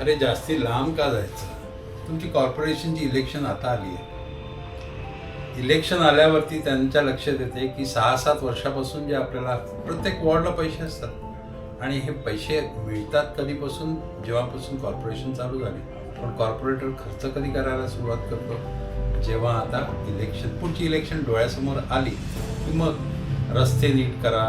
अरे जास्ती लांब का जायचं? तुमची कॉर्पोरेशनची इलेक्शन आता आली आहे. इलेक्शन आल्यावरती त्यांच्या लक्षात येते की 6-7 वर्षापासून जे आपल्याला प्रत्येक वॉर्डला पैसे असतात आणि हे पैसे मिळतात कधीपासून, जेव्हापासून कॉर्पोरेशन चालू झाली. पण कॉर्पोरेटर खर्च कधी करायला सुरुवात करतो? जेव्हा आता पुढची इलेक्शन डोळ्यासमोर आली की मग रस्ते नीट करा,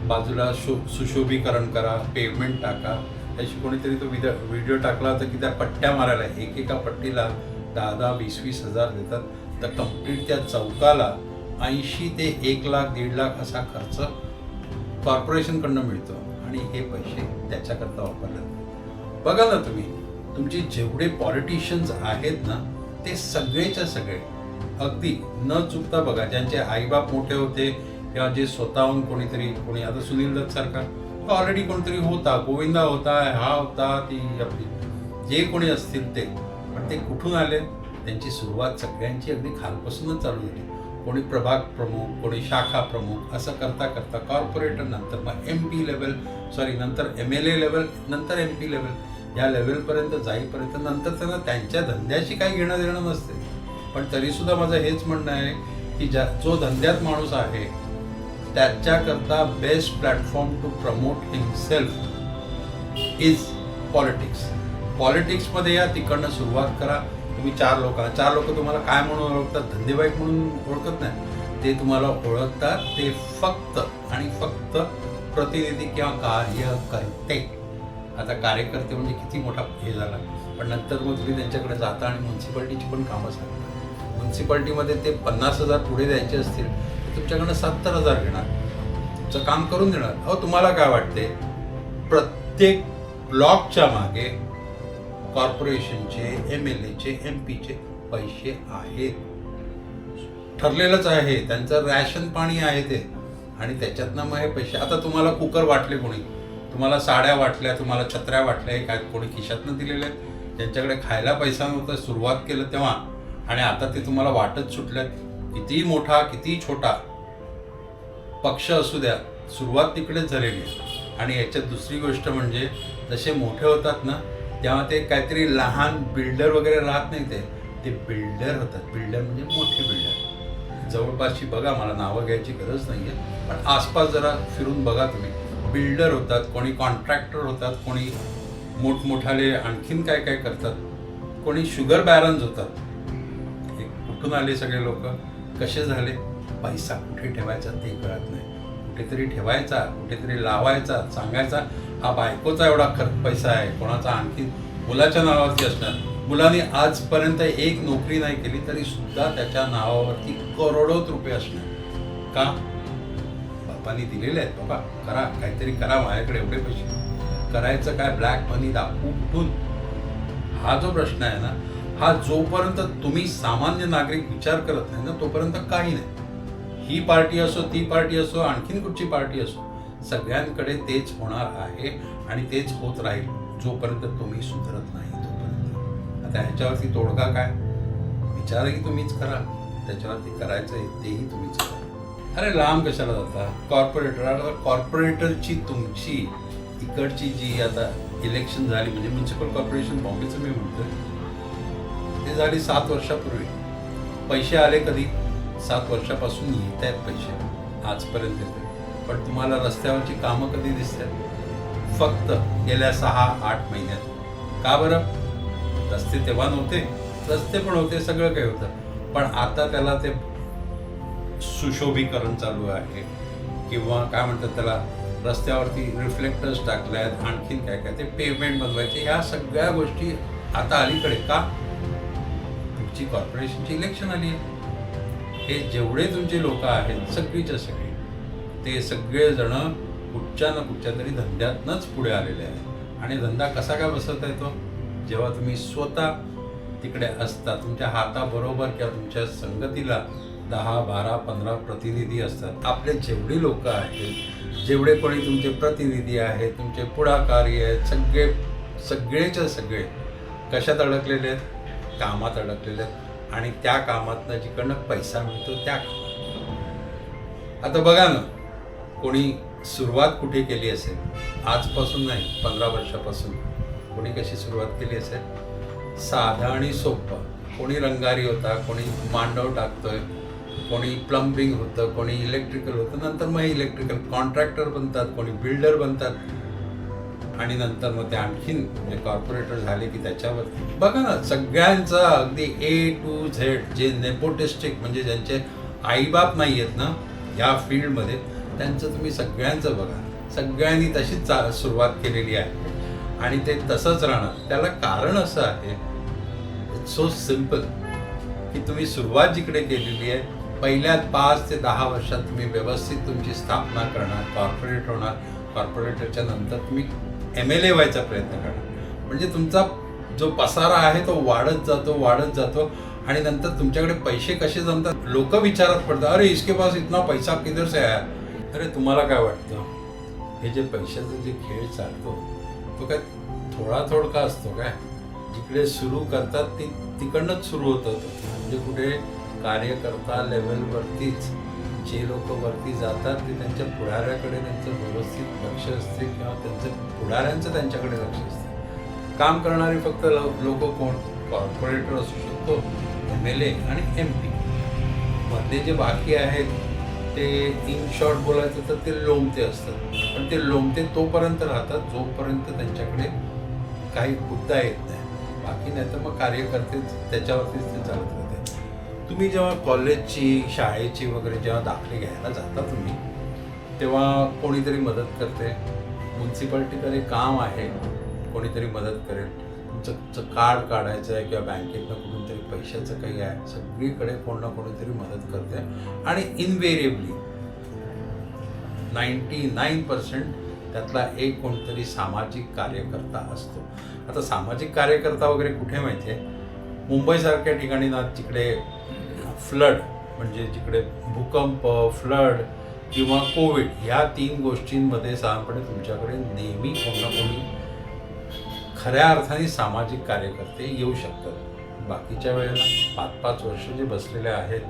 बाजूला सुशोभीकरण करा, पेव्हमेंट टाका. त्याशी कोणीतरी तो व्हिडिओ टाकला होता की त्या पट्ट्या मारायला एकेका पट्टीला 10,000, 20,000 हजार देतात. तर कंप्लीट त्या चौकाला 80 ते 1 लाख 1.5 लाख असा खर्च कॉर्पोरेशनकडनं मिळतो आणि हे पैसे त्याच्याकरता वापरले जातात. बघा ना तुम्ही, तुमचे जेवढे पॉलिटिशियन्स आहेत ना ते सगळेच्या सगळे अगदी न चुकता बघा, ज्यांचे आईबाप मोठे होते किंवा जे स्वतःहून कोणी आता सुनील दत्त सारखा ऑलरेडी कोणतरी होता, गोविंदा होता, हा होता, ती आपली जे कोणी असतील ते, पण ते कुठून आले? त्यांची सुरुवात सगळ्यांची अगदी खालपासूनच चालू झाली. कोणी प्रभाग प्रमुख, कोणी शाखा प्रमुख, असं करता करता कॉर्पोरेटर, नंतर मग MP लेवल, नंतर MLA लेवल, नंतर MP लेवल, या लेवलपर्यंत जाईपर्यंत नंतर त्यांना त्यांच्या धंद्याशी काही घेणं देणं नसते. पण तरीसुद्धा माझं हेच म्हणणं आहे की जो धंद्यात माणूस आहे त्याच्याकरता best platform to promote himself is politics. पॉलिटिक्समध्ये या तिकडनं सुरुवात करा. तुम्ही चार लोक तुम्हाला काय म्हणून ओळखतात? धंदेबाईक म्हणून ओळखत नाही. ते तुम्हाला ओळखतात ते फक्त आणि फक्त प्रतिनिधी किंवा कार्यकर्ते. आता कार्यकर्ते म्हणजे किती मोठा हे झाला, पण नंतर मग तुम्ही त्यांच्याकडे जाता आणि म्युन्सिपाल्टीची पण कामं सांगता. म्युन्सिपाल्टीमध्ये ते 50,000 पुढे द्यायचे असतील तर तुमच्याकडनं 70,000 घेणार, तुमचं काम करून देणार. अहो, तुम्हाला काय वाटते? प्रत्येक ब्लॉकच्या मागे कॉर्पोरेशनचे, MLAचे, MPचे पैसे आहेत, ठरलेलंच आहे. त्यांचं रॅशन पाणी आहे ते, आणि त्याच्यातनं मग हे पैसे. आता तुम्हाला कुकर वाटले कोणी, तुम्हाला साड्या वाटल्या, तुम्हाला छत्र्या वाटल्या, काय कोणी खिशातनं दिलेले आहेत? ज्यांच्याकडे खायला पैसा नव्हता सुरुवात केलं तेव्हा, आणि आता ते तुम्हाला वाटत सुटल्यात. किती मोठा किती छोटा पक्ष असू द्या, सुरुवात तिकडेच झालेली आहे. आणि याच्यात दुसरी गोष्ट म्हणजे, जसे मोठे होतात ना तेव्हा ते काहीतरी लहान बिल्डर वगैरे राहत नाही, ते बिल्डर होतात. बिल्डर म्हणजे मोठे बिल्डर. जवळपासची बघा, मला नावं घ्यायची गरज नाही आहे, पण आसपास जरा फिरून बघा तुम्ही. बिल्डर होतात, कोणी कॉन्ट्रॅक्टर होतात, कोणी मोठमोठाले आणखीन काय काय करतात, कोणी शुगर बॅरन्स होतात. हे कुठून आले सगळे लोक, कसे झाले? पैसा कुठे ठेवायचा ते कळत नाही. कुठेतरी ठेवायचा, कुठेतरी लावायचा, सांगायचा हा बायकोचा एवढा पैसा आहे, कोणाचा आणखी मुलाच्या नावावरती असणार. मुलांनी आजपर्यंत एक नोकरी नाही केली तरी सुद्धा त्याच्या नावावरती करोडोत रुपये असणार. का? बापांनी दिलेले आहेत, बाबा करा, काहीतरी करा, माझ्याकडे एवढे पैसे. करायचं काय? ब्लॅक मनी दाखवू कुठून? हा जो प्रश्न आहे ना, हा जोपर्यंत तुम्ही सामान्य नागरिक विचार करत नाही ना तोपर्यंत काही नाही. ही पार्टी असो, ती पार्टी असो, आणखीन कुठची पार्टी असो, सगळ्यांकडे तेच होणार आहे आणि तेच होत राहील जोपर्यंत तुम्ही सुधरत नाही तोपर्यंत. आता ह्याच्यावरती तोडगा काय? विचारही तुम्हीच करा, त्याच्यावरती करायचं आहे तेही तुम्हीच करा. अरे लांब कशाला जाता? कॉर्पोरेटरची तुमची इकडची जी आता इलेक्शन झाली, म्हणजे म्युन्सिपल कॉर्पोरेशन बॉम्बेचं मी म्हणतोय, ते झाली 7 वर्षापूर्वी. पैसे आले कधी? 7 वर्षापासून येत आहेत पैसे, आजपर्यंत येते. पण तुम्हाला रस्त्यावरची कामं कधी दिसतात? फक्त गेल्या 6-8 महिन्यात. का बरं? रस्ते तेव्हा नव्हते, रस्ते पण होते, सगळं काही होतं, पण आता त्याला ते सुशोभीकरण चालू आहे, किंवा काय म्हणतात त्याला, रस्त्यावरती रिफ्लेक्टर्स टाकले आहेत, आणखीन काय काय, ते पेव्हमेंट बनवायचे, ह्या सगळ्या गोष्टी आता अलीकडे. का? तुमची कॉर्पोरेशनची इलेक्शन आली आहे. हे जेवढे तुमचे लोक आहेत सगळीच्या सगळी, ते सगळेजण कुठच्या ना कुठच्या तरी धंद्यातनंच पुढे आलेले आहेत. आणि धंदा कसा काय बसवता येतो? जेव्हा तुम्ही स्वतः तिकडे असता, तुमच्या हाताबरोबर किंवा तुमच्या संगतीला 10, 12, 15 प्रतिनिधी असतात. आपले जेवढे लोक आहेत, जेवढे कोणी तुमचे प्रतिनिधी आहेत, तुमचे पुढाकारी आहेत, सगळेच्या सगळे कशात अडकलेले आहेत? कामात अडकलेले आहेत. आणि त्या कामातनं जिकडनं पैसा मिळतो त्या कामात. आता बघा ना, कोणी सुरुवात कुठे केली असेल? आजपासून नाही, 15 वर्षापासून. कोणी कशी सुरुवात केली असेल, साधा आणि सोपं. कोणी रंगारी होता, कोणी मांडव टाकतोय, कोणी प्लंबिंग होतं, कोणी इलेक्ट्रिकल होतं, नंतर मग इलेक्ट्रिकल कॉन्ट्रॅक्टर बनतात, कोणी बिल्डर बनतात, आणि नंतर मग ते आणखीन म्हणजे कॉर्पोरेटर झाले की त्याच्यावरती बघा ना, सगळ्यांचा अगदी A to Z जे नेपोटिस्टिक म्हणजे ज्यांचे आईबाप नाही आहेत ना या फील्डमध्ये, त्यांचं तुम्ही सगळ्यांचं बघा. सगळ्यांनी तशीच सुरुवात केलेली आहे आणि ते तसंच राहणार. त्याला कारण असं आहे, इट्स सो सिम्पल, की तुम्ही सुरुवात जिकडे केलेली आहे पहिल्या 5 ते 10 वर्षात तुम्ही व्यवस्थित तुमची स्थापना करणार, कॉर्पोरेट होणार. कॉर्पोरेटरच्या नंतर तुम्ही MLA व्हायचा प्रयत्न करणार. म्हणजे तुमचा जो पसारा आहे तो वाढत जातो आणि नंतर तुमच्याकडे पैसे कसे जमतात, लोक विचारात पडतात, अरे इसके पास इतना पैसा किधर से आया. अरे तुम्हाला काय वाटतं, हे जे पैशाचा जे खेळ चालतो तो काय थोडका असतो काय? जिकडे सुरू करतात तिकडनंच सुरू होतं. म्हणजे कुठे कार्यकर्ता लेवलवरतीच जे लोक वरती जातात ते त्यांच्या पुढाऱ्याकडे त्यांचं व्यवस्थित लक्ष असते किंवा त्यांचं पुढाऱ्यांचं त्यांच्याकडे लक्ष असते. काम करणारे फक्त लोक कोण? कॉर्पोरेटर असू शकतो, MLA आणि MP. मधले जे बाकी आहेत ते इन शॉर्ट बोलायचं तर ते लोमते असतात. पण ते लोमते तोपर्यंत राहतात जोपर्यंत त्यांच्याकडे काही मुद्दा येत नाही. बाकी नाही तर मग कार्यकर्ते त्याच्यावरतीच ते चालत राहते. तुम्ही जेव्हा कॉलेजची, शाळेची वगैरे जेव्हा दाखले घ्यायला जाता तुम्ही, तेव्हा कोणीतरी मदत करते. म्युन्सिपाल्टीकडे काम आहे, कोणीतरी मदत करेल. तुमचं कार्ड काढायचं आहे किंवा बँकेतनं कुठून तरी पैशाचं काही आहे, सगळीकडे कोण ना कोणीतरी मदत करते. आणि इनव्हेरिएबली 99% त्यातला एक कोणतरी सामाजिक कार्यकर्ता असतो. आता सामाजिक कार्यकर्ता वगैरे कुठे माहिती आहे? मुंबईसारख्या ठिकाणी ना, तिकडे फ्लड म्हणजे जिकडे भूकंप, फ्लड किंवा कोविड ह्या 3 गोष्टींमध्ये साधारणपणे तुमच्याकडे नेहमी कोण ना कोणी खऱ्या अर्थाने सामाजिक कार्यकर्ते येऊ शकतात. बाकीच्या वेळेला 5-5 वर्ष जे बसलेले आहेत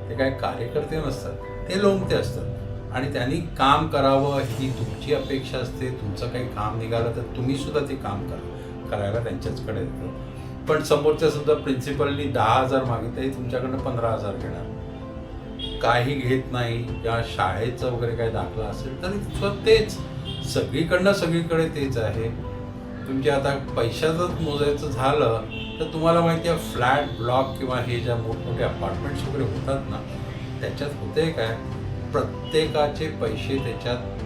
ते काय कार्यकर्ते नसतात, ते लोमते असतात. आणि त्यांनी काम करावं ही तुमची अपेक्षा असते. तुमचं काही काम निघालं तर तुम्ही सुद्धा ते काम करायला त्यांच्याचकडे येतं. पण समोरच्या समजा प्रिन्सिपलनी 10,000 मागितले, तुमच्याकडनं 15,000 घेणार, काही घेत नाही. किंवा शाळेचं वगैरे काही दाखला असेल तरी तेच सगळीकडे तेच आहे. तुमचे आता पैशाचंच मोजायचं झालं तर तुम्हाला माहिती आहे, फ्लॅट ब्लॉक किंवा हे ज्या मोठमोठे अपार्टमेंट्स वगैरे होतात ना, त्याच्यात होते काय, प्रत्येकाचे पैसे त्याच्यात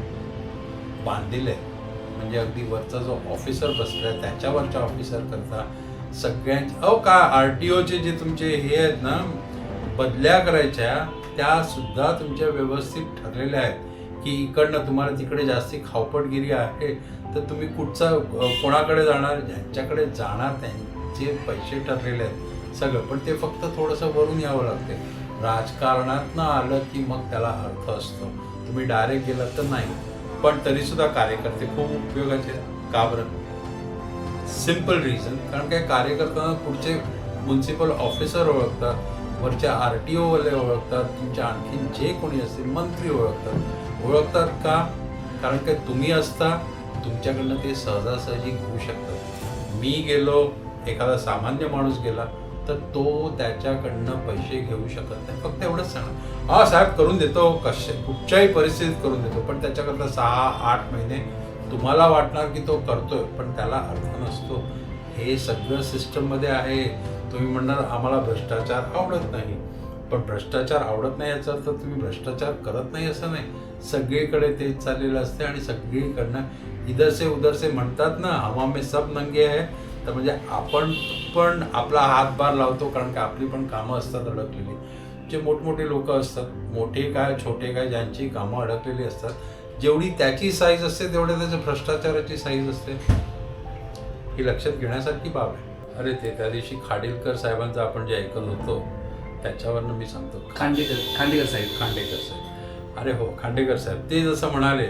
बांधलेले आहेत. म्हणजे अगदी वरचा जो ऑफिसर बसलाय त्याच्यावरच्या ऑफिसर करता सगळ्यांचे का RTOचे जे तुमचे हे आहेत ना, बदल्या करायच्या, त्या सुद्धा तुमच्या व्यवस्थित ठरलेल्या आहेत. की इकडनं तुम्हाला तिकडे जास्ती खावपटगिरी आहे तर तुम्ही कोणाकडे जाणार, ज्यांच्याकडे जाणार त्यांचे पैसे ठरलेले आहेत सगळं. पण ते फक्त थोडंसं वरून यावं लागते. राजकारणातनं आलं की मग त्याला अर्थ असतो. तुम्ही डायरेक्ट गेलात तर नाही. पण तरीसुद्धा कार्यकर्ते खूप उपयोगाचे. का बरं? सिम्पल रिझन, कारण काय, कार्यकर्त्यांना पुढचे म्युन्सिपल ऑफिसर ओळखतात, वरच्या RTOवाले ओळखतात, तुमच्या आणखीन जे कोणी असतील मंत्री ओळखतात का? कारण काय, तुम्ही असता, तुमच्याकडनं ते सहजासहजी घेऊ शकतात. मी गेलो, एखादा सामान्य माणूस गेला तर तो त्याच्याकडनं पैसे घेऊ शकत नाही. फक्त एवढंच सांगा, हा साहेब करून देतो, कुठच्याही परिस्थितीत करून देतो. पण त्याच्याकरता 6-8 महिने तुम्हाला वाटणार की तो करतोय, पण त्याला अर्थ नसतो. हे सगळं सिस्टममध्ये आहे. तुम्ही म्हणणार आम्हाला भ्रष्टाचार आवडत नाही, पण भ्रष्टाचार आवडत नाही याचा अर्थ तुम्ही भ्रष्टाचार करत नाही असं नाही. सगळीकडे तेच चाललेलं असते आणि सगळीकडनं इधर से उधर से म्हणतात ना, हवा में सब नंगे आहे. तर म्हणजे आपण पण आपला हातभार लावतो, कारण की आपली पण कामं असतात अडकलेली. जे मोठमोठे लोक असतात, मोठे काय छोटे काय, ज्यांची कामं अडकलेली असतात, जेवढी त्याची साईज असते तेवढ्या त्याच्या भ्रष्टाचाराची साईज असते. ही लक्षात घेण्यासारखी बाब आहे. अरे ते त्या दिवशी खाडीलकर साहेबांचं आपण जे ऐकत होतो त्याच्यावरनं मी सांगतो. खांडेकर साहेब. अरे हो, खांडेकर साहेब. ते जसं म्हणाले,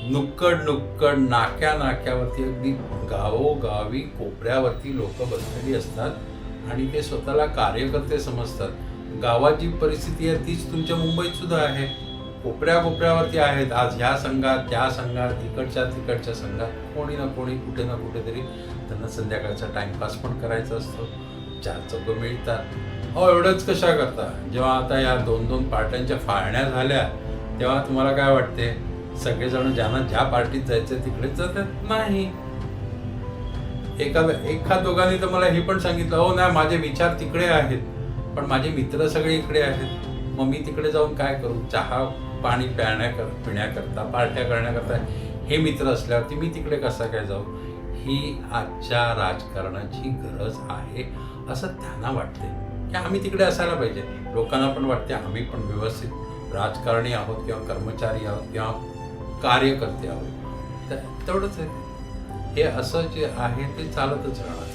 नुक्कड नाक्यावरती, अगदी गावोगावी कोपऱ्यावरती लोक बसलेली असतात आणि ते स्वतःला कार्यकर्ते समजतात. गावाची परिस्थिती आहे तीच तुमच्या मुंबईत सुद्धा आहे. कोपऱ्यावरती आहेत. आज ह्या संघात, त्या संघात, इकडच्या तिकडच्या संघात कोणी ना कोणी कुठे ना कुठेतरी त्यांना संध्याकाळचा टाइमपास पण करायचा असतो, 4 चौघं मिळतात. अहो एवढंच कशा करता? जेव्हा आता या 2-2 पार्ट्यांच्या फाळण्या झाल्या तेव्हा तुम्हाला काय वाटते? सगळेजण ज्यांना ज्या पार्टीत जायचं तिकडेच जातात? नाही. एका दोघांनी तर मला हे पण सांगितलं, हो नाही माझे विचार तिकडे आहेत पण माझे मित्र सगळे इकडे आहेत, मग मी तिकडे जाऊन काय करू? चहा पाणी पिण्याकरता पार्ट्या करण्याकरता हे मित्र असल्यावरती मी तिकडे कसा काय जाऊ? ही आजच्या राजकारणाची गरज आहे असं त्यांना वाटते की आम्ही तिकडे असायला पाहिजे. लोकांना पण वाटते आम्ही पण व्यवस्थित राजकारणी आहोत किंवा कर्मचारी आहोत किंवा कार्यकर्ते आहोत. तर तेवढंच आहे. हे असं जे आहे ते चालतच राहणार.